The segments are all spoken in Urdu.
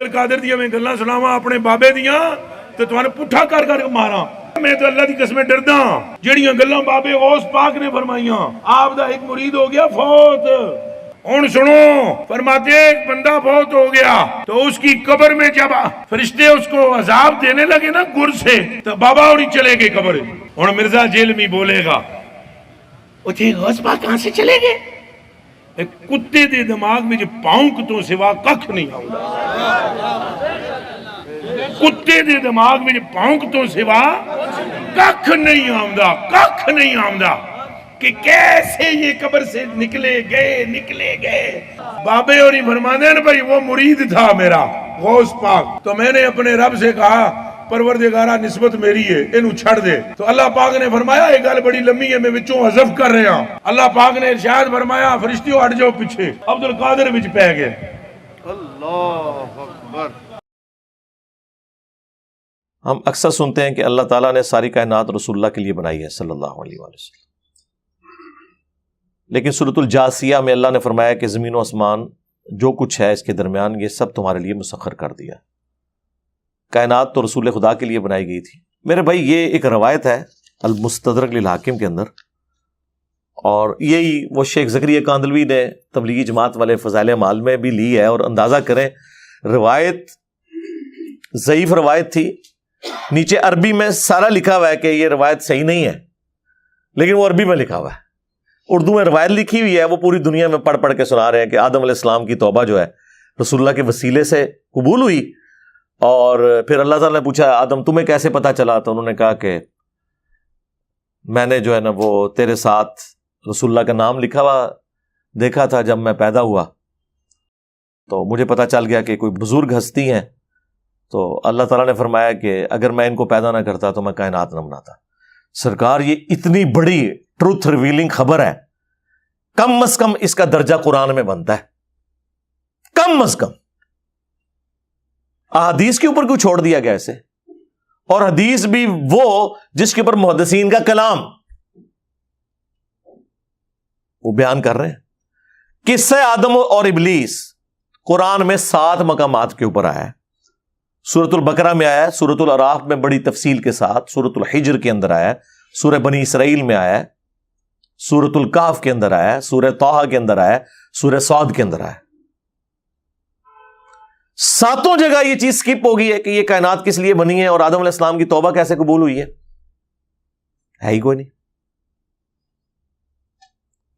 قادر دیا میں گلاں سناواں اپنے بابے دیاں تے تانوں پٹھا کر کر کے ماراں. میں تو اللہ دی قسمیں ڈردا جڑیاں گلاں بابے غوث پاک نے فرمائیاں. آپ دا ایک مرید ہو گیا فوت. ہن سنو، فرماتے ہیں ایک بندہ فوت ہو گیا تو اس کی قبر میں جب فرشتے اس کو عذاب دینے لگے نا گر سے، تو بابا اور چلے گئے قبر. ہن مرزا جیلمی بولے گا اٹھے غوث پاک کہاں سے چلے گئے؟ ایک کتے دے دماغ میں جو پاؤنک تو سوا ککھ نہیں آؤں. کتے دے دماغ میں جو پاؤنک تو سوا ککھ نہیں آؤں، ککھ نہیں آؤں کہ کیسے یہ قبر سے نکلے گئے. بابے اور ہی فرمانے ہیں بھائی وہ مرید تھا میرا غوث پاک، تو میں نے اپنے رب سے کہا پروردگارہ نسبت میری ہے انہوں چھڑ دے. تو اللہ پاک نے فرمایا یہ گل بڑی لمبی ہے میں وچوں حذف کر رہا ہوں. اللہ پاک نے ارشاد فرمایا فرشتیوں ہٹ جاؤ پیچھے. عبد القادر وچ پہ گئے. اللہ اکبر. ہم اکثر سنتے ہیں کہ اللہ تعالیٰ نے ساری کائنات رسول اللہ کے لیے بنائی ہے صلی اللہ علیہ وآلہ وسلم، لیکن سورۃ الجاثیہ میں اللہ نے فرمایا کہ زمین و آسمان جو کچھ ہے اس کے درمیان یہ سب تمہارے لیے مسخر کر دیا. کائنات تو رسول خدا کے لیے بنائی گئی تھی. میرے بھائی یہ ایک روایت ہے المستدرک للحاکم کے اندر، اور یہی وہ شیخ زکریا کاندلوی نے تبلیغی جماعت والے فضائل اعمال میں بھی لی ہے. اور اندازہ کریں روایت ضعیف روایت تھی، نیچے عربی میں سارا لکھا ہوا ہے کہ یہ روایت صحیح نہیں ہے، لیکن وہ عربی میں لکھا ہوا ہے. اردو میں روایت لکھی ہوئی ہے، وہ پوری دنیا میں پڑھ پڑھ کے سنا رہے ہیں کہ آدم علیہ السلام کی توبہ جو ہے رسول اللہ کے وسیلے سے قبول ہوئی. اور پھر اللہ تعالیٰ نے پوچھا آدم تمہیں کیسے پتا چلا؟ تو انہوں نے کہا کہ میں نے جو ہے نا وہ تیرے ساتھ رسول اللہ کا نام لکھا ہوا دیکھا تھا جب میں پیدا ہوا، تو مجھے پتا چل گیا کہ کوئی بزرگ ہستی ہیں. تو اللہ تعالیٰ نے فرمایا کہ اگر میں ان کو پیدا نہ کرتا تو میں کائنات نہ بناتا. سرکار یہ اتنی بڑی ٹروتھ ریویلنگ خبر ہے، کم از کم اس کا درجہ قرآن میں بنتا ہے، کم از کم. احادیث کے اوپر کیوں چھوڑ دیا گیا اسے؟ اور حدیث بھی وہ جس کے اوپر محدثین کا کلام وہ بیان کر رہے ہیں. قصہ آدم اور ابلیس قرآن میں 7 مقامات کے اوپر آیا ہے. سورۃ البقرہ میں آیا ہے، سورۃ الاعراف میں بڑی تفصیل کے ساتھ، سورۃ الحجر کے اندر آیا ہے، سورہ بنی اسرائیل میں آیا ہے، سورۃ الکہف کے اندر آیا ہے، سورہ طٰہٰ کے اندر آیا ہے، سورہ صاد کے اندر آیا ہے. 7 جگہ یہ چیز سکپ ہو گئی ہے کہ یہ کائنات کس لیے بنی ہے اور آدم علیہ السلام کی توبہ کیسے قبول ہوئی ہے ہی کوئی نہیں.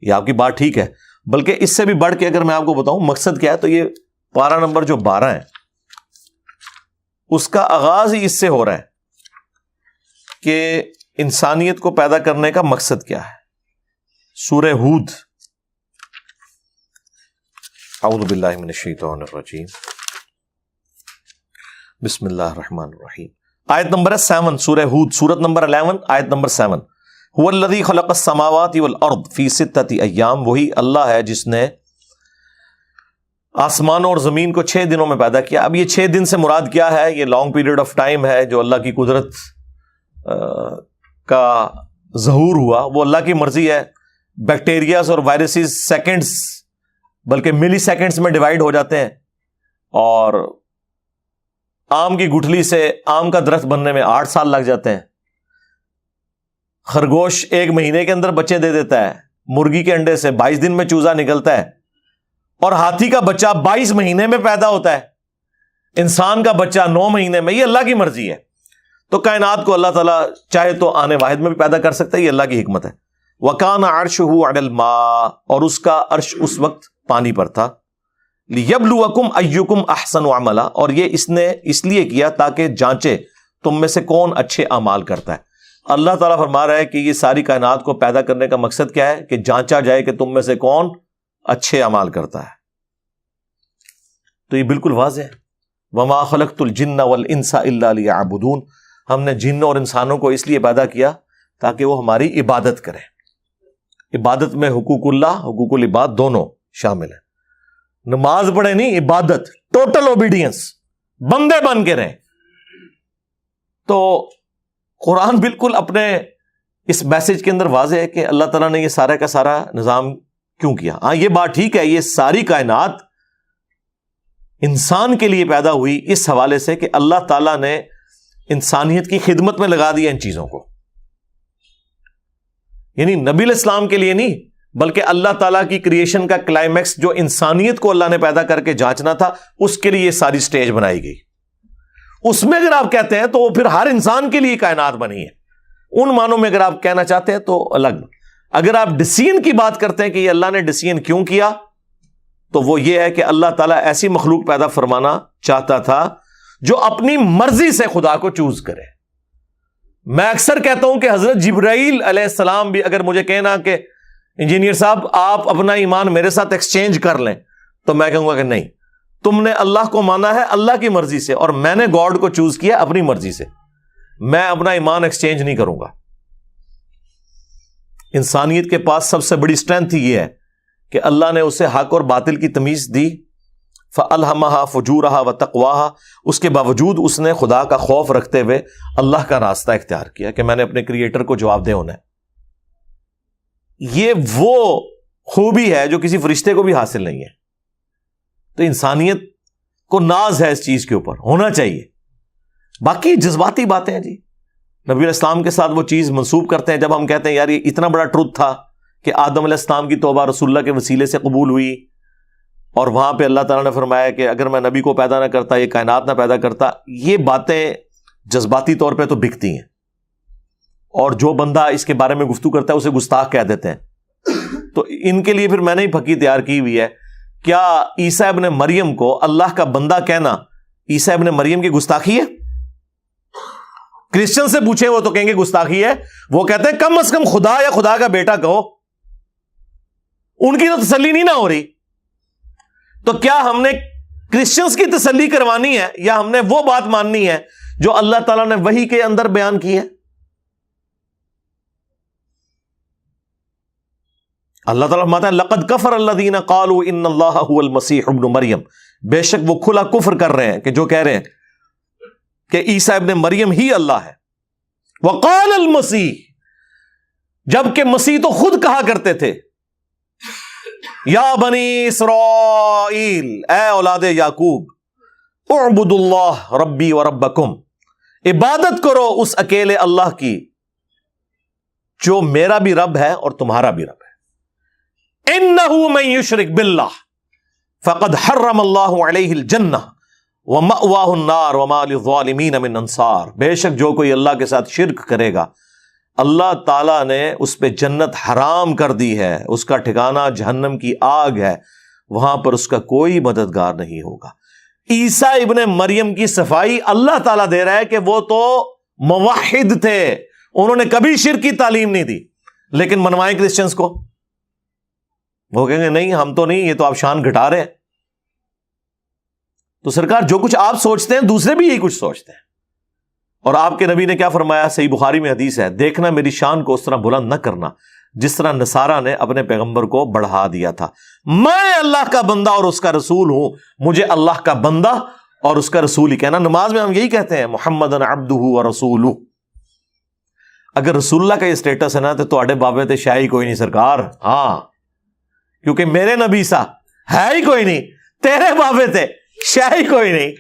یہ آپ کی بات ٹھیک ہے، بلکہ اس سے بھی بڑھ کے اگر میں آپ کو بتاؤں مقصد کیا ہے، تو یہ پارہ نمبر جو 12 ہے اس کا آغاز ہی اس سے ہو رہا ہے کہ انسانیت کو پیدا کرنے کا مقصد کیا ہے. سورہ ہود، اعوذ باللہ من الشیطان الرجیم، بسم اللہ الرحمن الرحیم. آیت نمبر 7 سورہ ہود، سورت نمبر 11 آیت نمبر 7. هو الذی خلق السماوات والارض فی 6 ایام، وہی اللہ ہے جس نے آسمانوں اور زمین کو 6 دنوں میں پیدا کیا. اب یہ 6 دن سے مراد کیا ہے؟ یہ لانگ پیریڈ آف ٹائم ہے جو اللہ کی قدرت کا ظہور ہوا، وہ اللہ کی مرضی ہے. بیکٹیریاز اور وائرسز سیکنڈز بلکہ ملی سیکنڈز میں ڈیوائیڈ ہو جاتے ہیں، اور آم کی گٹھلی سے آم کا درخت بننے میں 8 سال لگ جاتے ہیں. خرگوش 1 مہینے کے اندر بچے دے دیتا ہے، مرغی کے انڈے سے 22 دن میں چوزا نکلتا ہے، اور ہاتھی کا بچہ 22 مہینے میں پیدا ہوتا ہے، انسان کا بچہ 9 مہینے میں. یہ اللہ کی مرضی ہے. تو کائنات کو اللہ تعالیٰ چاہے تو آنے واحد میں بھی پیدا کر سکتا ہے، یہ اللہ کی حکمت ہے. وَكَانَ عَرْشُهُ عَلَى الْمَاءِ، اور اس کا عرش اس وقت پانی پر تھا. لِيَبْلُوَكُمْ أَيُّكُمْ أَحْسَنُ عَمَلًا، اور یہ اس نے اس لیے کیا تاکہ جانچے تم میں سے کون اچھے اعمال کرتا ہے. اللہ تعالیٰ فرما رہا ہے کہ یہ ساری کائنات کو پیدا کرنے کا مقصد کیا ہے؟ کہ جانچا جائے کہ تم میں سے کون اچھے اعمال کرتا ہے. تو یہ بالکل واضح ہے. وَمَا خَلَقْتُ الْجِنَّ وَالْإِنسَ إِلَّا لِيَعْبُدُونَ، ہم نے جن اور انسانوں کو اس لیے پیدا کیا تاکہ وہ ہماری عبادت کریں. عبادت میں حقوق اللہ حقوق العباد دونوں شامل ہیں. نماز پڑھے نہیں، عبادت، ٹوٹل اوبیڈینس، بندے بن کے رہیں. تو قرآن بالکل اپنے اس میسج کے اندر واضح ہے کہ اللہ تعالیٰ نے یہ سارا کا سارا نظام کیوں کیا. ہاں یہ بات ٹھیک ہے، یہ ساری کائنات انسان کے لیے پیدا ہوئی اس حوالے سے کہ اللہ تعالیٰ نے انسانیت کی خدمت میں لگا دیا ان چیزوں کو. یعنی نبی علیہ السلام کے لیے نہیں بلکہ اللہ تعالیٰ کی کریشن کا کلائمیکس جو انسانیت کو اللہ نے پیدا کر کے جانچنا تھا اس کے لیے یہ ساری سٹیج بنائی گئی. اس میں اگر آپ کہتے ہیں تو وہ پھر ہر انسان کے لیے کائنات بنی ہے. ان معنوں میں اگر آپ کہنا چاہتے ہیں تو الگ. اگر آپ ڈسیزن کی بات کرتے ہیں کہ یہ اللہ نے ڈسیزن کیوں کیا تو وہ یہ ہے کہ اللہ تعالیٰ ایسی مخلوق پیدا فرمانا چاہتا تھا جو اپنی مرضی سے خدا کو چوز کرے. میں اکثر کہتا ہوں کہ حضرت جبرائیل علیہ السلام بھی اگر مجھے کہنا کہ انجینئر صاحب آپ اپنا ایمان میرے ساتھ ایکسچینج کر لیں تو میں کہوں گا کہ نہیں, تم نے اللہ کو مانا ہے اللہ کی مرضی سے اور میں نے گاڈ کو چوز کیا اپنی مرضی سے, میں اپنا ایمان ایکسچینج نہیں کروں گا. انسانیت کے پاس سب سے بڑی اسٹرینتھ یہ ہے کہ اللہ نے اسے حق اور باطل کی تمیز دی, فَأَلْهَمَهَا فُجُورَهَا وَتَقْوَاهَا, اس کے باوجود اس نے خدا کا خوف رکھتے ہوئے اللہ کا راستہ اختیار کیا کہ میں نے اپنے کریٹر کو جواب دہ ہونا ہے. یہ وہ خوبی ہے جو کسی فرشتے کو بھی حاصل نہیں ہے. تو انسانیت کو ناز ہے اس چیز کے اوپر, ہونا چاہیے. باقی جذباتی باتیں ہیں جی, نبی علیہ السلام کے ساتھ وہ چیز منسوب کرتے ہیں جب ہم کہتے ہیں یار یہ اتنا بڑا ٹروتھ تھا کہ آدم علیہ السلام کی توبہ رسول اللہ کے وسیلے سے قبول ہوئی, اور وہاں پہ اللہ تعالیٰ نے فرمایا کہ اگر میں نبی کو پیدا نہ کرتا, یہ کائنات نہ پیدا کرتا. یہ باتیں جذباتی طور پہ تو بکتی ہیں, اور جو بندہ اس کے بارے میں گفتگو کرتا ہے اسے گستاخ کہہ دیتے ہیں. تو ان کے لیے پھر میں نے ہی پھکی تیار کی ہوئی ہے. کیا عیسیٰ ابن مریم کو اللہ کا بندہ کہنا عیسیٰ ابن مریم کی گستاخی ہے؟ کرسچن سے پوچھیں وہ تو کہیں گے گستاخی ہے. وہ کہتے ہیں کم از کم خدا یا خدا کا بیٹا کہو. ان کی تو تسلی نہیں نہ ہو رہی. تو کیا ہم نے کرسچنز کی تسلی کروانی ہے یا ہم نے وہ بات ماننی ہے جو اللہ تعالیٰ نے وحی کے اندر بیان کی ہے؟ اللہ تعالیٰ فرماتا ہے لقد کفر الذین قالوا ان اللہ هو المسیح ابن مریم, بے شک وہ کھلا کفر کر رہے ہیں کہ جو کہہ رہے ہیں کہ عیسیٰ ابن مریم ہی اللہ ہے. وقال المسیح, جبکہ مسیح تو خود کہا کرتے تھے یا بنی اسرائیل, اے اولاد یعقوب, اعبدوا اللہ ربی و ربکم, عبادت کرو اس اکیلے اللہ کی جو میرا بھی رب ہے اور تمہارا بھی رب ہے. انہ من یشرک باللہ فقد حرم اللہ علیہ الجنہ ومأواہ النار وما للظالمین من انصار, بے شک جو کوئی اللہ کے ساتھ شرک کرے گا اللہ تعالیٰ نے اس پہ جنت حرام کر دی ہے, اس کا ٹھکانہ جہنم کی آگ ہے, وہاں پر اس کا کوئی مددگار نہیں ہوگا. عیسیٰ ابن مریم کی صفائی اللہ تعالیٰ دے رہا ہے کہ وہ تو موحد تھے, انہوں نے کبھی شرک کی تعلیم نہیں دی. لیکن منوائیں کرسچنز کو, وہ کہیں گے نہیں ہم تو نہیں, یہ تو آپ شان گھٹا رہے ہیں. تو سرکار جو کچھ آپ سوچتے ہیں دوسرے بھی یہی کچھ سوچتے ہیں. اور آپ کے نبی نے کیا فرمایا, صحیح بخاری میں حدیث ہے, دیکھنا میری شان کو اس طرح بلند نہ کرنا جس طرح نصارہ نے اپنے پیغمبر کو بڑھا دیا تھا. میں اللہ کا بندہ اور اس کا رسول ہوں, مجھے اللہ کا بندہ اور اس کا رسول ہی کہنا. نماز میں ہم یہی کہتے ہیں محمد عبدہ و رسولہ. اگر رسول اللہ کا یہ اسٹیٹس ہے نا تو تواڈے بابے تے شاہی کوئی نہیں سرکار. ہاں, کیونکہ میرے نبی سا ہے ہی کوئی نہیں, تیرے بابے تے شاہی کوئی نہیں.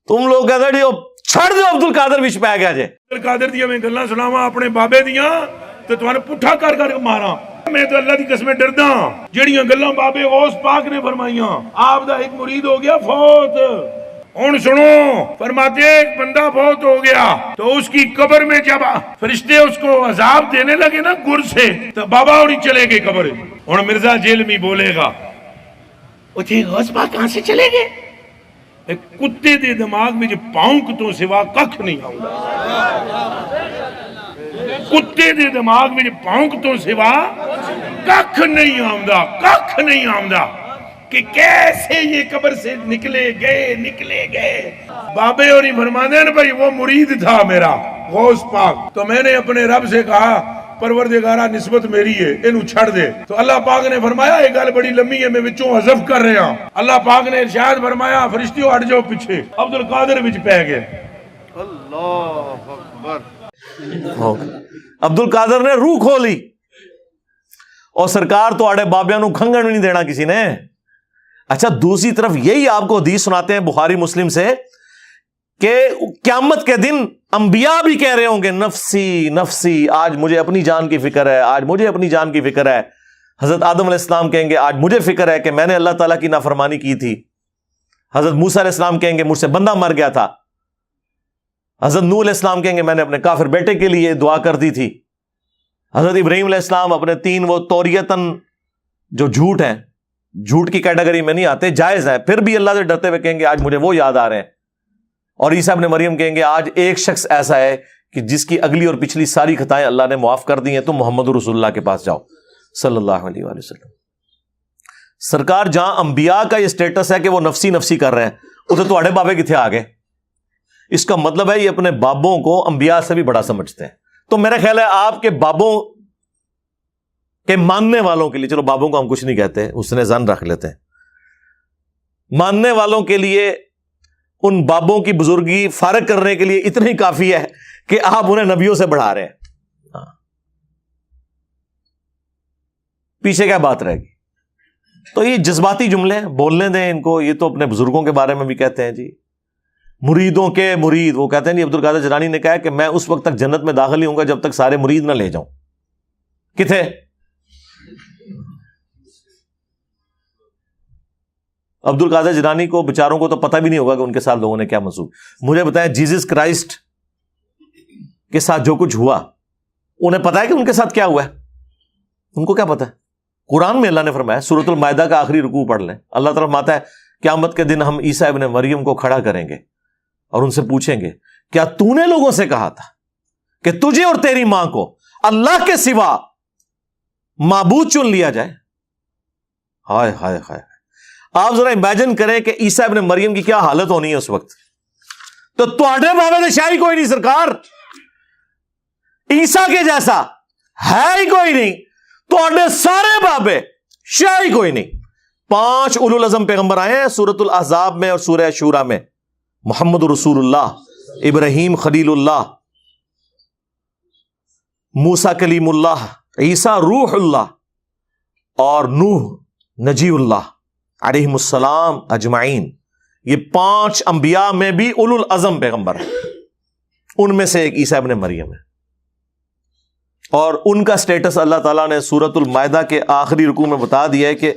تم لوگ کہتے ہو چھڑ دو عبد القادر وچ پی گیا جے. عبد القادر دیاں میں گلاں سناواں اپنے بابے دیاں تے تواں پٹھا کر کر ماراں. میں تو اللہ دی قسم ڈردا جڑیاں گلاں بابے غوث پاک نے فرمائیاں. آپ دا ایک مرید ہو گیا فوت. ہن سنو, فرماتے ہیں ایک بندہ فوت ہو گیا تو اس کی قبر میں جب فرشتے اس کو عذاب دینے لگے نا گر سے, تو بابا اور چلے گئے قبر. ہن مرزا جیلمی بولے گا وہ جی غوث پاک کہاں سے چلے گئے؟ ایک کتے دے دماغ میں جو پاؤنک تو سوا ککھ نہیں آؤں. کتے دے دماغ میں جو پاؤنک تو سوا ککھ نہیں آؤں, ککھ نہیں آؤں کہ کیسے یہ قبر سے نکلے گئے. بابے اور ہی فرماتے ہیں بھائی وہ مرید تھا میرا غوث پاک, تو میں نے اپنے رب سے کہا پروردگارہ نسبت میری ہے انہوں چھڑ دے. تو اللہ پاک نے فرمایا یہ گل بڑی لمبی ہے میں وچوں حذف کر رہا ہوں. اللہ پاک نے ارشاد فرمایا فرشتیوں ہٹ جاؤ پیچھے, عبد القادر وچ پہ گئے. اللہ اکبر. عبد القادر نے روح کھولی, اور سرکار تو آڑے بابیاں نو کھنگن نہیں دینا کسی نے. اچھا دوسری طرف یہی آپ کو حدیث سناتے ہیں بخاری مسلم سے کہ قیامت کے دن انبیاء بھی کہہ رہے ہوں گے نفسی نفسی، آج مجھے اپنی جان کی فکر ہے، آج مجھے اپنی جان کی فکر ہے۔ حضرت آدم علیہ السلام کہیں گے آج مجھے فکر ہے کہ میں نے اللہ تعالیٰ کی نافرمانی کی تھی۔ حضرت موسیٰ علیہ السلام کہیں گے مجھ سے بندہ مر گیا تھا۔ حضرت نوح علیہ السلام کہیں گے میں نے اپنے کافر بیٹے کے لیے دعا کر دی تھی۔ حضرت ابراہیم علیہ السلام اپنے 3 وہ توریتن جو جھوٹ ہیں، جھوٹ کی کیٹیگری میں نہیں آتے، جائز ہیں، پھر بھی اللہ سے ڈرتے ہوئے کہیں گے آج مجھے وہ یاد آ رہے ہیں۔ اور عیسیٰ ابن مریم کہیں گے آج ایک شخص ایسا ہے کہ جس کی اگلی اور پچھلی ساری خطائیں اللہ نے معاف کر دی ہیں، تم محمد رسول اللہ کے پاس جاؤ صلی اللہ علیہ وآلہ وسلم۔ سرکار جہاں انبیاء کا یہ سٹیٹس ہے کہ وہ نفسی نفسی کر رہے ہیں، ادھر تواڈے بابے کتنے آ گئے؟ اس کا مطلب ہے یہ اپنے بابوں کو انبیاء سے بھی بڑا سمجھتے ہیں۔ تو میرا خیال ہے آپ کے بابوں کے ماننے والوں کے لیے، چلو بابوں کو ہم کچھ نہیں کہتے، اس نے زن رکھ لیتے ہیں، ماننے والوں کے لیے ان بابوں کی بزرگی فارغ کرنے کے لیے اتنا ہی کافی ہے کہ آپ انہیں نبیوں سے بڑھا رہے ہیں۔ پیچھے کیا بات رہے گی؟ تو یہ جذباتی جملے ہیں، بولنے دیں ان کو۔ یہ تو اپنے بزرگوں کے بارے میں بھی کہتے ہیں جی، مریدوں کے مرید، وہ کہتے ہیں جی عبد القادر جیلانی نے کہا کہ میں اس وقت تک جنت میں داخل نہیں ہوں گا جب تک سارے مرید نہ لے جاؤں۔ کتنے؟ عبد القادر جیلانی کو بیچاروں کو تو پتہ بھی نہیں ہوگا کہ ان کے ساتھ لوگوں نے کیا منسوب۔ مجھے بتائیں جیزس کرائسٹ کے ساتھ جو کچھ ہوا، انہیں پتا ہے کہ ان کے ساتھ کیا ہوا ہے؟ ان کو کیا پتا ہے؟ قرآن میں اللہ نے فرمایا، سورۃ المائدہ کا آخری رکوع پڑھ لیں، اللہ تعالیٰ فرماتا ہے قیامت کے دن ہم عیسیٰ ابن مریم کو کھڑا کریں گے اور ان سے پوچھیں گے کیا تو نے لوگوں سے کہا تھا کہ تجھے اور تیری ماں کو اللہ کے سوا معبود چن لیا جائے؟ ہائے ہائے ہائے، آپ ذرا امیجن کریں کہ عیسیٰ ابن مریم کی کیا حالت ہونی ہے اس وقت۔ تو تواڈے بابے نے شاہی کوئی نہیں سرکار، عیسیٰ کے جیسا ہے ہی کوئی نہیں، تواڈے سارے بابے شاہی کوئی نہیں۔ 5 اولو العزم پیغمبر آئے ہیں سورۃ الاحزاب میں اور سورہ شورى میں، محمد رسول اللہ، ابراہیم خلیل اللہ، موسیٰ کلیم اللہ، عیسیٰ روح اللہ، اور نوح نجی اللہ علیہم السلام اجمعین۔ یہ 5 انبیاء میں بھی اولو العزم پیغمبر ہیں، ان میں سے ایک عیسیٰ ابن مریم ہے، اور ان کا سٹیٹس اللہ تعالیٰ نے سورۃ المائدہ کے آخری رکوع میں بتا دیا ہے کہ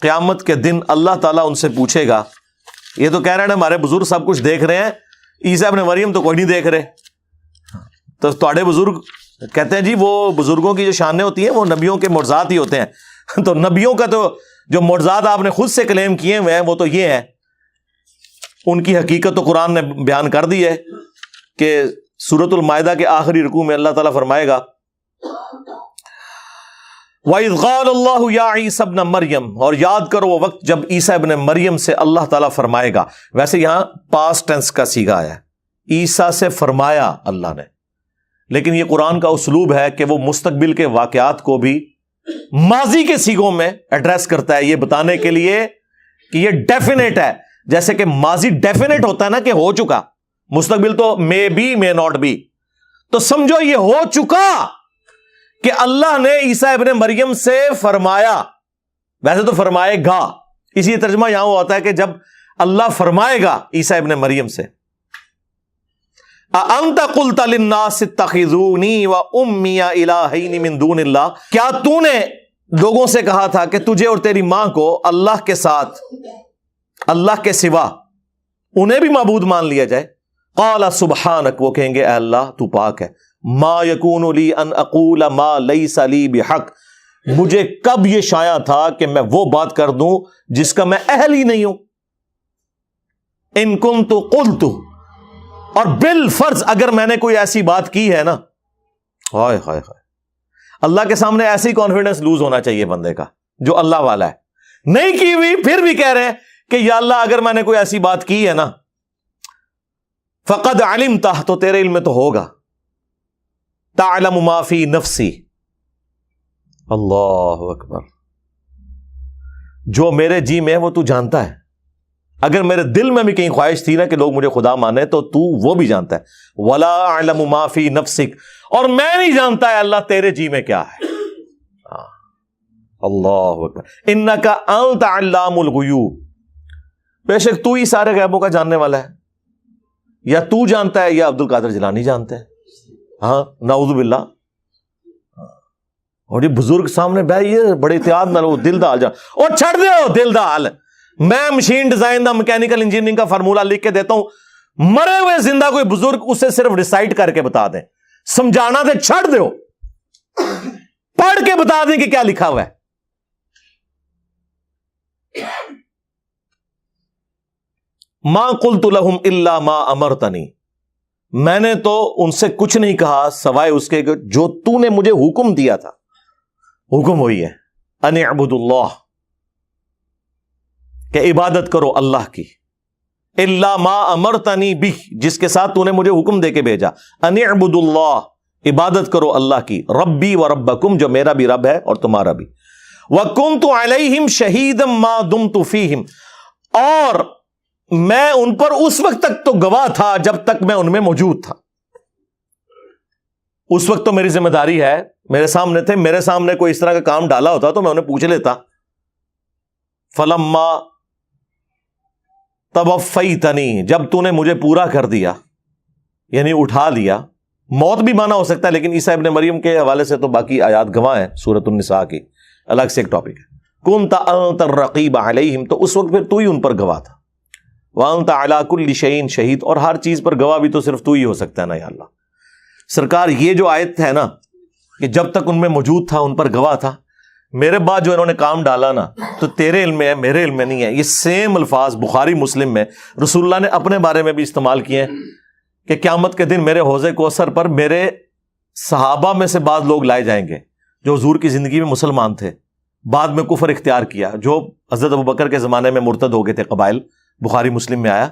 قیامت کے دن اللہ تعالیٰ ان سے پوچھے گا۔ یہ تو کہہ رہے ہیں ہمارے بزرگ سب کچھ دیکھ رہے ہیں، عیسیٰ ابن مریم تو کوئی نہیں دیکھ رہے۔ تو تواڈے بزرگ کہتے ہیں جی وہ بزرگوں کی جو شانیں ہوتی ہیں وہ نبیوں کے معجزات ہی ہوتے ہیں۔ تو نبیوں کا تو جو معجزات آپ نے خود سے کلیم کیے ہوئے ہیں وہ تو یہ ہیں، ان کی حقیقت تو قرآن نے بیان کر دی ہے کہ سورۃ المائدہ کے آخری رکوع میں اللہ تعالیٰ فرمائے گا وَإِذْ قَالَ اللَّهُ يَا عِيسَى ابْنَ مَرْيَمَ، اور یاد کرو وہ وقت جب عیسیٰ ابن مریم سے اللہ تعالیٰ فرمائے گا۔ ویسے یہاں پاسٹ ٹینس کا صیغہ آیا ہے، عیسیٰ سے فرمایا اللہ نے، لیکن یہ قرآن کا اسلوب ہے کہ وہ مستقبل کے واقعات کو بھی ماضی کے صیغوں میں ایڈریس کرتا ہے، یہ بتانے کے لیے کہ یہ ڈیفینیٹ ہے۔ جیسے کہ ماضی ڈیفینیٹ ہوتا ہے نا کہ ہو چکا، مستقبل تو may be may not be, تو سمجھو یہ ہو چکا کہ اللہ نے عیسیٰ ابن مریم سے فرمایا، ویسے تو فرمائے گا، اسی ترجمہ یہاں ہوتا ہے کہ جب اللہ فرمائے گا عیسیٰ ابن مریم سے اَأَنْتَ قُلْتَ لِلنَّاسِ اتَّخِذُونِي وَأُمِّيَ إِلَٰهَيْنِ مِن دُونِ اللَّهِ، کیا تو نے لوگوں سے کہا تھا کہ تجھے اور تیری ماں کو اللہ کے ساتھ، اللہ کے سوا انہیں بھی معبود مان لیا جائے؟ قَالَ سُبْحَانَكَ، وہ کہیں گے اے اللہ تو پاک ہے، ما یکون لی ان اقول ما لیس لی بحق، مجھے کب یہ شایع تھا کہ میں وہ بات کر دوں جس کا میں اہل ہی نہیں ہوں۔ ان کنت قلت، اور بالفرض اگر میں نے کوئی ایسی بات کی ہے نا، ہائے ہائے ہائے، اللہ کے سامنے ایسی کانفیڈنس لوز ہونا چاہیے بندے کا جو اللہ والا ہے، نہیں کی ہوئی پھر بھی کہہ رہے ہیں کہ یا اللہ اگر میں نے کوئی ایسی بات کی ہے نا فقد علمتہ، تو تیرے علم میں تو ہوگا، تعلم ما فی نفسی، اللہ اکبر، جو میرے جی میں ہے وہ تو جانتا ہے، اگر میرے دل میں بھی کہیں خواہش تھی نا کہ لوگ مجھے خدا مانے تو تو وہ بھی جانتا ہے، ولا اعلم ما فی نفسک، اور میں نہیں جانتا ہے اللہ تیرے جی میں کیا ہے، اللہ اکبر، انک انت علام الغیوب، بے شک تو ہی سارے غیبوں کا جاننے والا ہے، یا تو جانتا ہے یا عبد القادر جیلانی جانتا ہے. ہاں نعوذ باللہ. اور یہ بزرگ سامنے بیٹھے بڑے احتیاط نہ لو، دل دا حال جان اور چھڑ دو دل دا حال. میں machine design the mechanical engineering کا فارمولا لکھ کے دیتا ہوں، مرے ہوئے زندہ کوئی بزرگ اسے صرف ریسائٹ کر کے بتا دیں، سمجھانا دے چھڑ دو، پڑھ کے بتا دیں کہ کیا لکھا ہوا ہے. ما قلت لهم الا ما امرتنی، میں نے تو ان سے کچھ نہیں کہا سوائے اس کے جو تو نے مجھے حکم دیا تھا. حکم وہی ہے ان اعبدوا اللہ، کہ عبادت کرو اللہ کی. الا ما امرتنی بہ، جس کے ساتھ تو نے مجھے حکم دے کے بھیجا. ان اعبدوا اللہ، عبادت کرو اللہ کی. ربی و ربکم، جو میرا بھی رب ہے اور تمہارا بھی. وکنت علیہم شہیدا ما دمت فیہم، اور میں ان پر اس وقت تک تو گواہ تھا جب تک میں ان میں موجود تھا. اس وقت تو میری ذمہ داری ہے، میرے سامنے تھے، میرے سامنے کوئی اس طرح کا کام ڈالا ہوتا تو میں انہیں پوچھ لیتا. فلما توفیتنی، جب تو نے مجھے پورا کر دیا یعنی اٹھا لیا. موت بھی مانا ہو سکتا ہے، لیکن عیسیٰ ابن مریم کے حوالے سے تو باقی آیات گواہ ہیں سورۃ النساء کی، الگ سے ایک ٹاپک ہے. کنت انت الرقیب علیہم، تو اس وقت پھر تو ہی ان پر گواہ تھا. وانت علی کل شیء شہید، اور ہر چیز پر گواہ بھی تو صرف تو ہی ہو سکتا ہے نا یا اللہ. سرکار یہ جو آیت ہے نا کہ جب تک ان میں موجود تھا ان پر گواہ تھا، میرے بعد جو انہوں نے کام ڈالا نا تو تیرے علم میں ہے میرے علم میں نہیں ہے. یہ سیم الفاظ بخاری مسلم میں رسول اللہ نے اپنے بارے میں بھی استعمال کیے ہیں کہ قیامت کے دن میرے حوض کوثر پر میرے صحابہ میں سے بعض لوگ لائے جائیں گے جو حضور کی زندگی میں مسلمان تھے، بعد میں کفر اختیار کیا، جو حضرت ابوبکر کے زمانے میں مرتد ہو گئے تھے قبائل. بخاری مسلم میں آیا.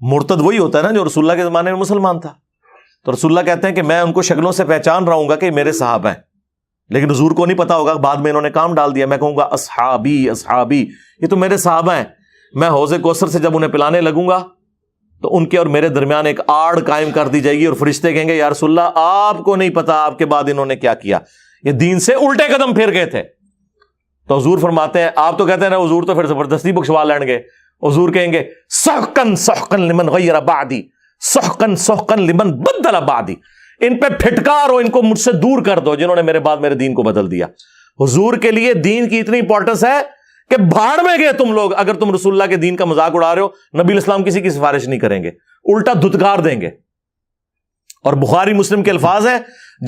مرتد وہی ہوتا ہے نا جو رسول اللہ کے زمانے میں مسلمان تھا. تو رسول اللہ کہتے ہیں کہ میں ان کو شکلوں سے پہچان رہا ہوں گا کہ یہ میرے صحابہ ہیں، لیکن حضور کو نہیں پتا ہوگا، بعد میں انہوں نے کام ڈال دیا. میں کہوں گا اصحابی اصحابی، یہ تو میرے صحابہ ہیں. میں حوض کوثر سے جب انہیں پلانے لگوں گا تو ان کے اور میرے درمیان ایک آڑ قائم کر دی جائے گی، اور فرشتے کہیں گے یا رسول اللہ آپ کو نہیں پتا آپ کے بعد انہوں نے کیا کیا، یہ دین سے الٹے قدم پھر گئے تھے. تو حضور فرماتے ہیں، آپ تو کہتے ہیں نا حضور تو پھر زبردستی بخشوا لیں گے. حضور کہیں گے سحقن سحقن لمن غیر بعدی، سحقن سحقن لمن بدل بعدی، ان پہ پھٹکارو، ان کو مجھ سے دور کر دو جنہوں نے میرے بعد میرے دین کو بدل دیا. حضور کے لیے دین کی اتنی امپورٹنس ہے کہ بھاڑ میں گئے تم لوگ اگر تم رسول اللہ کے دین کا مذاق اڑا رہے ہو. نبی اسلام کسی کی سفارش نہیں کریں گے، الٹا دھتکار دیں گے. اور بخاری مسلم کے الفاظ ہیں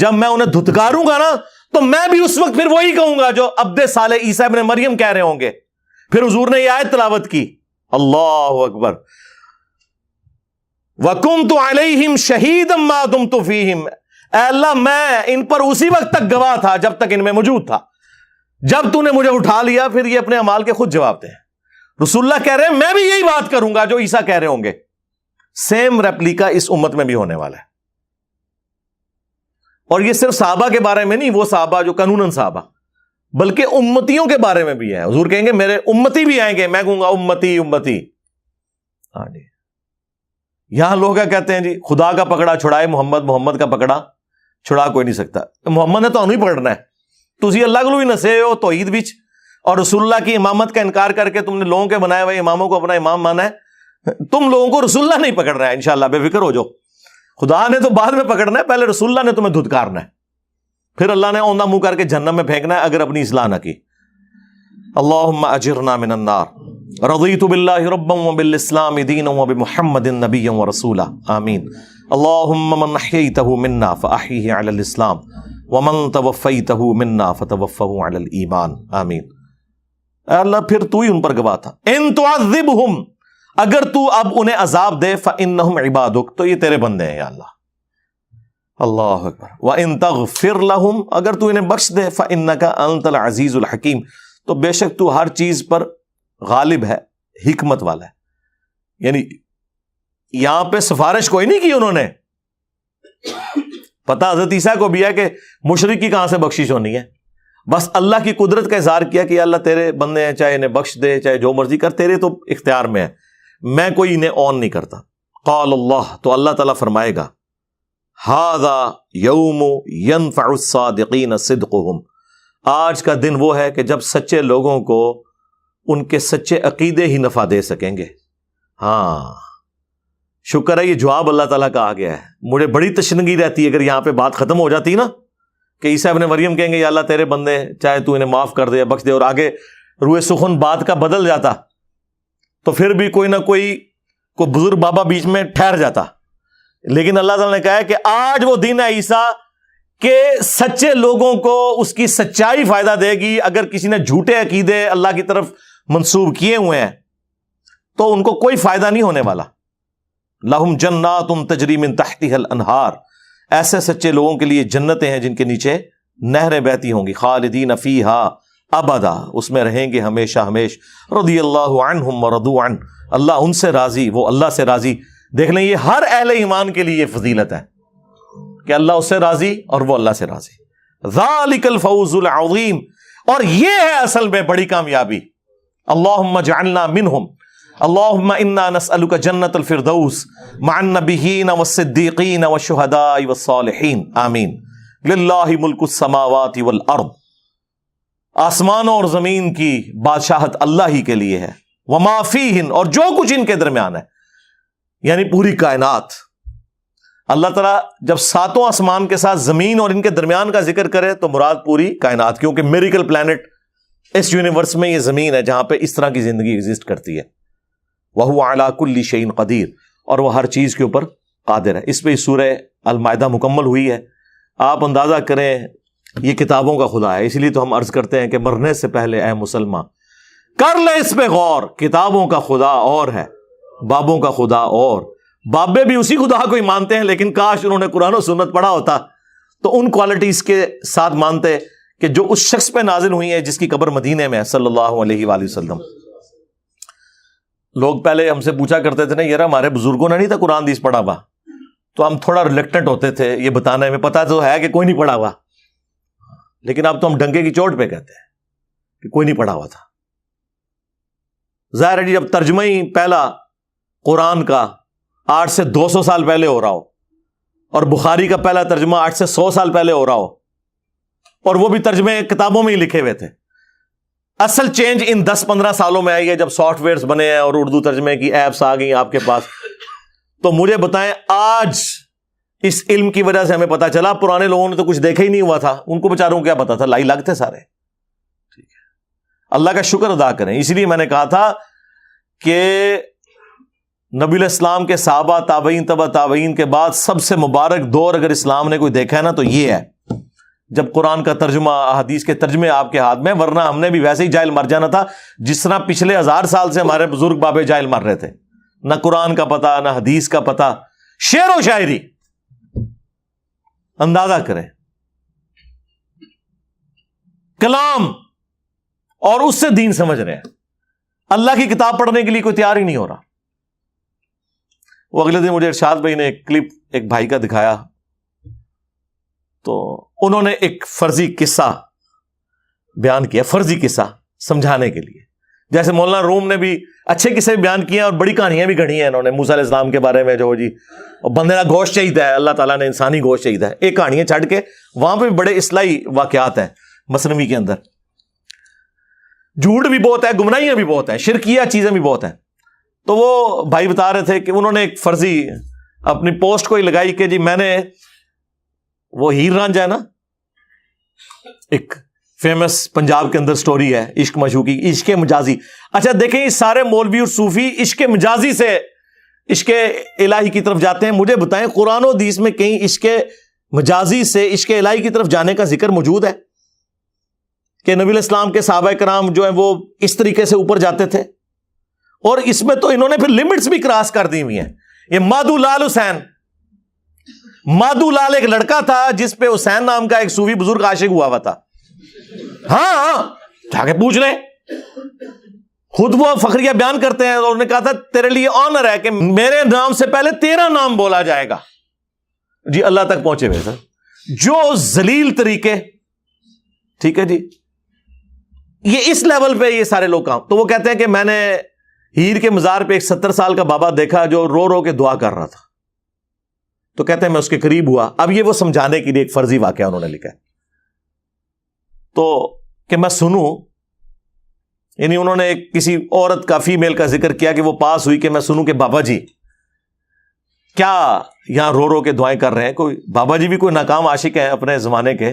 جب میں انہیں دھتکاروں گا نا تو میں بھی اس وقت پھر وہی کہوں گا جو عبد صالح عیسیٰ ابن مریم کہہ رہے ہوں گے. پھر حضور نے یہ آیت تلاوت کی، اللہ اکبر، وَكُنْتُ عَلَيْهِمْ شَهِيدًا مَا دُمْتُ فِيهِمْ، اے اللہ میں ان پر اسی وقت تک گواہ تھا جب تک ان میں موجود تھا. جب تو نے مجھے اٹھا لیا پھر یہ اپنے اعمال کے خود جواب دیں. رسول اللہ کہہ رہے ہیں میں بھی یہی بات کروں گا جو عیسیٰ کہہ رہے ہوں گے. سیم ریپلیکا اس امت میں بھی ہونے والا ہے. اور یہ صرف صحابہ کے بارے میں نہیں، وہ صحابہ جو قانوناً صحابہ، بلکہ امتیوں کے بارے میں بھی ہے. حضور کہیں گے میرے امتی بھی آئیں گے، میں کہوں گا امتی امتی. ہاں جی، یہاں لوگ کیا کہتے ہیں جی خدا کا پکڑا چھڑائے محمد، محمد کا پکڑا چھڑا کوئی نہیں سکتا. محمد نے تو نہیں پکڑنا ہے، تسی اللہ کو بھی نسے ہو توحید وچ، اور رسول اللہ کی امامت کا انکار کر کے تم نے لوگوں کے بنائے ہوئے اماموں کو اپنا امام مانا ہے. تم لوگوں کو رسول اللہ نہیں پکڑ رہا ہے، انشاءاللہ بے فکر ہو جاؤ. خدا نے تو بعد میں پکڑنا ہے، پہلے رسول اللہ نے تمہیں دھتکارنا ہے، پھر اللہ نے اوندا منہ کر کے جہنم میں پھینکنا ہے اگر اپنی اصلاح نہ کی. اللہم اجرنا من النار. رضیت باللہ ربا وبالاسلام دینا وبمحمد نبیا ورسولا. آمین. اللہم من احییتہ منا فاحیہ علی الاسلام ومن توفیتہ منا فتوفہ علی الایمان. آمین. اے اللہ پھر تو ہی ان پر گواہ تھا. ان تعذبہم، اگر تو اب انہیں عذاب دے، فانہم عبادک، تو یہ تیرے بندے ہیں یا اللہ. اللہ اکبر. وَإِن تَغْفِرْ لَهُمْ، اگر تو انہیں بخش دے، فَإِنَّكَ أَنْتَ الْعَزِيزُ الْحَكِيمُ، تو بے شک تو ہر چیز پر غالب ہے، حکمت والا ہے. یعنی یہاں پہ سفارش کوئی نہیں کی انہوں نے، پتہ حضرت عیسیٰ کو بھی ہے کہ مشرک کی کہاں سے بخشش ہونی ہے. بس اللہ کی قدرت کا اظہار کیا کہ اللہ تیرے بندے ہیں، چاہے انہیں بخش دے چاہے جو مرضی کر، تیرے تو اختیار میں ہے، میں کوئی انہیں آن نہیں کرتا. قال اللہ، تو اللہ تعالیٰ فرمائے گا ھذا یوم ینفع الصادقین صدقہم، آج کا دن وہ ہے کہ جب سچے لوگوں کو ان کے سچے عقیدے ہی نفع دے سکیں گے. ہاں شکر ہے یہ جواب اللہ تعالیٰ کا آ گیا ہے. مجھے بڑی تشنگی رہتی ہے اگر یہاں پہ بات ختم ہو جاتی نا کہ عیسیٰ ابن مریم کہیں گے یا اللہ تیرے بندے چاہے تو انہیں معاف کر دے یا بخش دے, اور آگے روئے سخن بات کا بدل جاتا تو پھر بھی کوئی نہ کوئی بزرگ بابا بیچ میں ٹھہر جاتا. لیکن اللہ تعالیٰ نے کہا ہے کہ آج وہ دن ہے عیسیٰ کہ سچے لوگوں کو اس کی سچائی فائدہ دے گی. اگر کسی نے جھوٹے عقیدے اللہ کی طرف منسوب کیے ہوئے ہیں تو ان کو کوئی فائدہ نہیں ہونے والا. لہم جنات تجری من تحتها الانہار, ایسے سچے لوگوں کے لیے جنتیں ہیں جن کے نیچے نہریں بہتی ہوں گی. خالدین فیہا ابدا, اس میں رہیں گے ہمیشہ ہمیش. رضی اللہ عنہم ورضوا عنہ, اللہ ان سے راضی وہ اللہ سے راضی. دیکھ لیں یہ ہر اہل ایمان کے لیے یہ فضیلت ہے کہ اللہ اس سے راضی اور وہ اللہ سے راضی. ذالک الفوز العظیم, اور یہ ہے اصل میں بڑی کامیابی. اللہم اجعلنا منہم, اللہم انا نسألک جنت الفردوس مع النبیین والصدیقین والشہداء والصالحین, آمین. للہ ملک السماوات والارض, آسمانوں اور زمین کی بادشاہت اللہ ہی کے لیے ہے. وما فیہن, اور جو کچھ ان کے درمیان ہے, یعنی پوری کائنات. اللہ تعالیٰ جب ساتوں آسمان کے ساتھ زمین اور ان کے درمیان کا ذکر کرے تو مراد پوری کائنات, کیونکہ میریکل پلانٹ اس یونیورس میں یہ زمین ہے جہاں پہ اس طرح کی زندگی ایگزسٹ کرتی ہے. وَهُوَ عَلَى كُلِّ شَيْءٍ قَدِيرٌ, اور وہ ہر چیز کے اوپر قادر ہے. اس پہ سورہ المائدہ مکمل ہوئی ہے. آپ اندازہ کریں یہ کتابوں کا خدا ہے, اس لیے تو ہم عرض کرتے ہیں کہ مرنے سے پہلے اے مسلمان کر لے اس پہ غور. کتابوں کا خدا اور ہے, بابوں کا خدا اور. بابے بھی اسی خدا کو ہی مانتے ہیں, لیکن کاش انہوں نے قرآن و سنت پڑھا ہوتا تو ان کوالٹیز کے ساتھ مانتے کہ جو اس شخص پہ نازل ہوئی ہے جس کی قبر مدینے میں ہے صلی اللہ علیہ وآلہ وسلم. لوگ پہلے ہم سے پوچھا کرتے تھے نا یار ہمارے بزرگوں نے نہیں تھا قرآن حدیث پڑھا ہوا, تو ہم تھوڑا ریلیکٹنٹ ہوتے تھے یہ بتانے میں. پتا تو ہے کہ کوئی نہیں پڑھا ہوا, لیکن اب تو ہم ڈنکے کی چوٹ پہ کہتے ہیں کہ کوئی نہیں پڑھا ہوا تھا. ظاہر ہے جی جب ترجمہ ہی پہلا قرآن کا 8 سے 200 سال پہلے ہو رہا ہو, اور بخاری کا پہلا ترجمہ 8 سے 100 سال پہلے ہو رہا ہو, اور وہ بھی ترجمے کتابوں میں ہی لکھے ہوئے تھے. اصل چینج ان 10-15 سالوں میں آئی ہے جب سافٹ ویئرز بنے ہیں اور اردو ترجمے کی ایپس آ گئی آپ کے پاس. تو مجھے بتائیں آج اس علم کی وجہ سے ہمیں پتا چلا, پرانے لوگوں نے تو کچھ دیکھا ہی نہیں ہوا تھا, ان کو بیچاروں کو کیا پتا تھا, لائی لگتے سارے. ٹھیک ہے, اللہ کا شکر ادا کریں. اس لیے میں نے کہا تھا کہ نبی علیہ السلام کے صحابہ تابعین تبع تابعین کے بعد سب سے مبارک دور اگر اسلام نے کوئی دیکھا ہے نا تو یہ ہے جب قرآن کا ترجمہ, حدیث کے ترجمے آپ کے ہاتھ میں. ورنہ ہم نے بھی ویسے ہی جاہل مر جانا تھا جس طرح پچھلے 1000 سال سے ہمارے بزرگ بابے جاہل مر رہے تھے. نہ قرآن کا پتہ نہ حدیث کا پتہ, شعر و شاعری. اندازہ کریں کلام, اور اس سے دین سمجھ رہے ہیں. اللہ کی کتاب پڑھنے کے لیے کوئی تیار ہی نہیں ہو رہا. وہ اگلے دن مجھے ارشاد بھائی نے ایک کلپ ایک بھائی کا دکھایا, تو انہوں نے ایک فرضی قصہ بیان کیا, فرضی قصہ سمجھانے کے لیے. جیسے مولانا روم نے بھی اچھے قصے بیان کیے اور بڑی کہانیاں بھی گھڑی ہیں انہوں نے موسیٰ علیہ السلام کے بارے میں, جو جی بندے کا گوشت چاہیے ہے, اللہ تعالیٰ نے انسانی گوشت چاہیے ہے. ایک کہانیاں چھڑ کے وہاں پہ بھی بڑے اصلاحی واقعات ہیں مثنوی کے اندر. جھوٹ بھی بہت ہے, گمراہیاں بھی بہت ہیں, شرکیہ چیزیں بھی بہت ہیں. تو وہ بھائی بتا رہے تھے کہ انہوں نے ایک فرضی اپنی پوسٹ کو ہی لگائی کہ جی میں نے وہ ہیر رانجھا ہے نا, ایک فیمس پنجاب کے اندر سٹوری ہے عشق مشوقی, عشق مجازی. اچھا دیکھیں یہ سارے مولوی اور صوفی عشق مجازی سے عشق الہی کی طرف جاتے ہیں. مجھے بتائیں قرآن و حدیث میں کہیں عشق مجازی سے عشق الہی کی طرف جانے کا ذکر موجود ہے کہ نبی علیہ السلام کے صحابہ کرام جو ہیں وہ اس طریقے سے اوپر جاتے تھے؟ اور اس میں تو انہوں نے پھر لمٹس بھی کراس کر دی ہوئی ہیں. یہ مادو لال حسین, مادو لال ایک لڑکا تھا جس پہ حسین نام کا ایک صوفی بزرگ عاشق ہوا تھا. ہاں جا کے پوچھ لیں, خود وہ فخریہ بیان کرتے ہیں. اور انہوں نے کہا تھا تیرے لیے آنر ہے کہ میرے نام سے پہلے تیرا نام بولا جائے گا. جی اللہ تک پہنچے ہوئے سر, جو ذلیل طریقے. ٹھیک ہے جی, یہ اس لیول پہ یہ سارے لوگ کام. تو وہ کہتے ہیں کہ میں نے ہیر کے مزار پہ ایک 70 سال کا بابا دیکھا جو رو رو کے دعا کر رہا تھا. تو کہتے ہیں میں اس کے قریب ہوا. اب یہ وہ سمجھانے کے لیے ایک فرضی واقعہ انہوں نے لکھا ہے, تو کہ میں سنوں یعنی انہوں نے کسی عورت کا، فیمیل کا ذکر کیا کہ وہ پاس ہوئی کہ میں سنوں کہ بابا جی کیا یہاں رو رو کے دعائیں کر رہے ہیں. کوئی بابا جی بھی کوئی ناکام عاشق ہیں اپنے زمانے کے.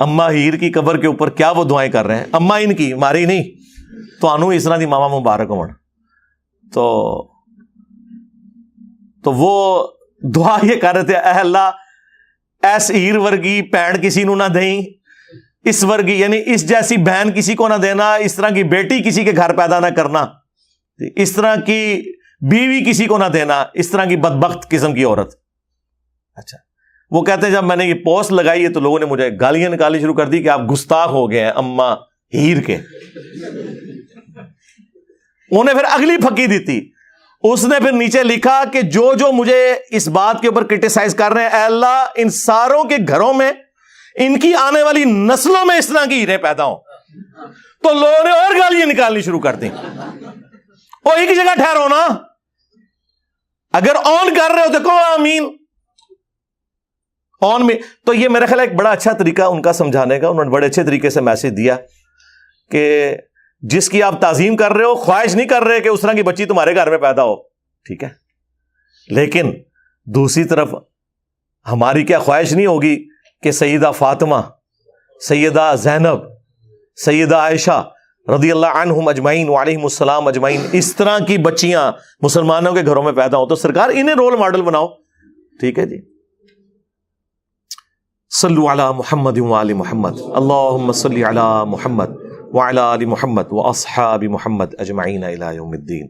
اما ہیر کی قبر کے اوپر کیا وہ دعائیں کر رہے ہیں؟ اما ان کی، ماری نہیں تو انو اس طرح دی ماما مبارک ہون. تو وہ دعا یہ کر رہے تھے، اے اللہ ایس ہیر ورگی بہن کسی نو نہ دیں، اس ورگی یعنی اس جیسی بہن کسی کو نہ دینا، اس طرح کی بیٹی کسی کے گھر پیدا نہ کرنا، اس طرح کی بیوی کسی کو نہ دینا، اس طرح کی بدبخت قسم کی عورت. اچھا وہ کہتے ہیں جب میں نے یہ پوسٹ لگائی ہے تو لوگوں نے مجھے گالیاں نکالنی شروع کر دی کہ آپ گستاخ ہو گئے ہیں اما ہیر کے. انہیں پھر اگلی پھکی دی تھی، اس نے پھر نیچے لکھا کہ جو مجھے اس بات کے اوپر کرٹیسائز کر رہے ہیں، اے اللہ ان ساروں کے گھروں میں، ان کی آنے والی نسلوں میں اس طرح کی ہیرے پیدا ہوں. تو لوگوں نے اور گالیاں نکالنی شروع کر دی. وہ ایک جگہ ٹھہرو نا، اگر آن کر رہے ہو تو کہو آمین آن میں. تو یہ میرا خیال ہے ایک بڑا اچھا طریقہ ان کا سمجھانے کا. انہوں نے بڑے اچھے طریقے سے میسج دیا کہ جس کی آپ تعظیم کر رہے ہو، خواہش نہیں کر رہے کہ اس طرح کی بچی تمہارے گھر میں پیدا ہو، ٹھیک ہے، لیکن دوسری طرف ہماری کیا خواہش نہیں ہوگی کہ سیدہ فاطمہ، سیدہ زینب، سیدہ عائشہ رضی اللہ عنہم اجمعین وعلیہم السلام اجمعین اس طرح کی بچیاں مسلمانوں کے گھروں میں پیدا ہو. تو سرکار انہیں رول ماڈل بناؤ. ٹھیک ہے جی. صلو علی محمد وآل محمد، اللہم صلی علی محمد وعلی آل محمد واصحاب محمد اجمعین الی یوم الدین.